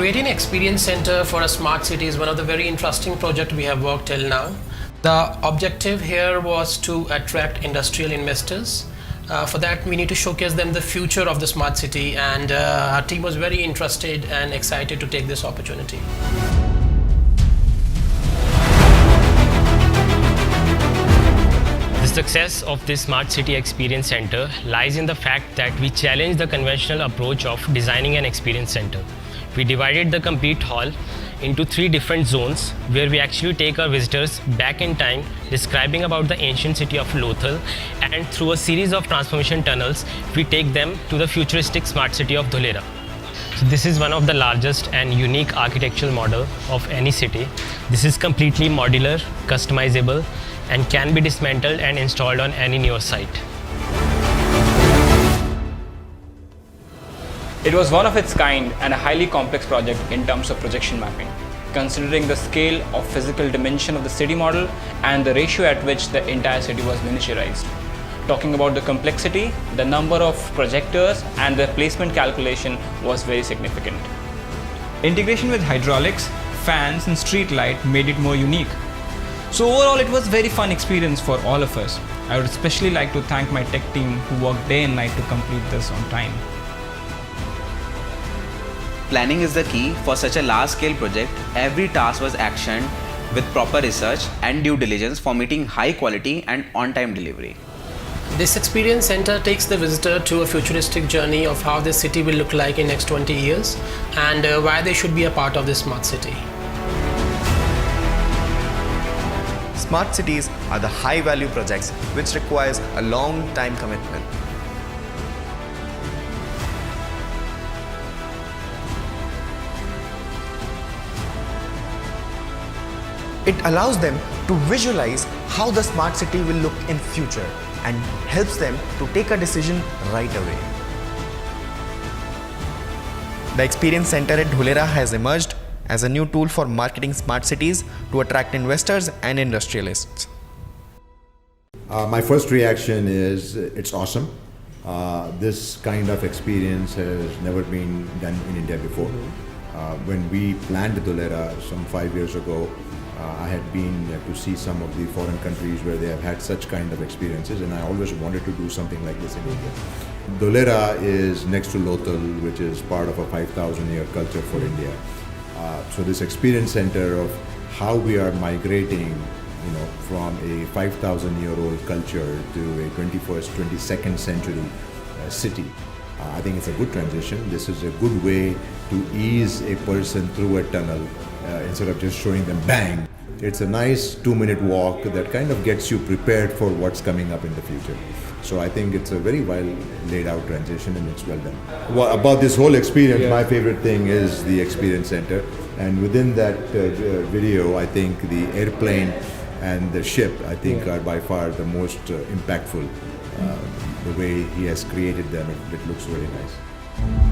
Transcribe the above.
Creating an experience center for a smart city is one of the very interesting projects we have worked till now. The objective here was to attract industrial investors. For that, we need to showcase them the future of the smart city, and our team was very interested and excited to take this opportunity. The success of this Smart City Experience Center lies in the fact that we challenge the conventional approach of designing an experience center. We divided the complete hall into 3 different zones where we actually take our visitors back in time, describing about the ancient city of Lothal, and through a series of transformation tunnels, we take them to the futuristic smart city of Dholera. So this is one of the largest and unique architectural model of any city. This is completely modular, customizable, and can be dismantled and installed on any newer site. It was one of its kind and a highly complex project in terms of projection mapping, considering the scale of physical dimension of the city model and the ratio at which the entire city was miniaturized. Talking about the complexity, the number of projectors and their placement calculation was very significant. Integration with hydraulics, fans and street light made it more unique. So overall it was a very fun experience for all of us. I would especially like to thank my tech team who worked day and night to complete this on time. Planning is the key for such a large-scale project. Every task was actioned with proper research and due diligence for meeting high quality and on-time delivery. This experience center takes the visitor to a futuristic journey of how this city will look like in next 20 years and why they should be a part of this smart city. Smart cities are the high-value projects which requires a long time commitment. It allows them to visualize how the smart city will look in future and helps them to take a decision right away. The Experience Center at Dholera has emerged as a new tool for marketing smart cities to attract investors and industrialists. My first reaction is it's awesome. This kind of experience has never been done in India before. When we planned Dholera some 5 years ago, I had been to see some of the foreign countries where they have had such kind of experiences, and I always wanted to do something like this in India. Dholera is next to Lothal, which is part of a 5,000-year culture for India. So this experience center of how we are migrating, from a 5,000-year-old culture to a 21st, 22nd century city. I think it's a good transition. This is a good way to ease a person through a tunnel instead of just showing them bang. It's a nice 2-minute walk that kind of gets you prepared for what's coming up in the future. So I think it's a very well laid out transition and it's well done. Well, about this whole experience, my favorite thing is the experience center. And within that video, I think the airplane and the ship, I think, are by far the most impactful. The way he has created them, it looks very nice.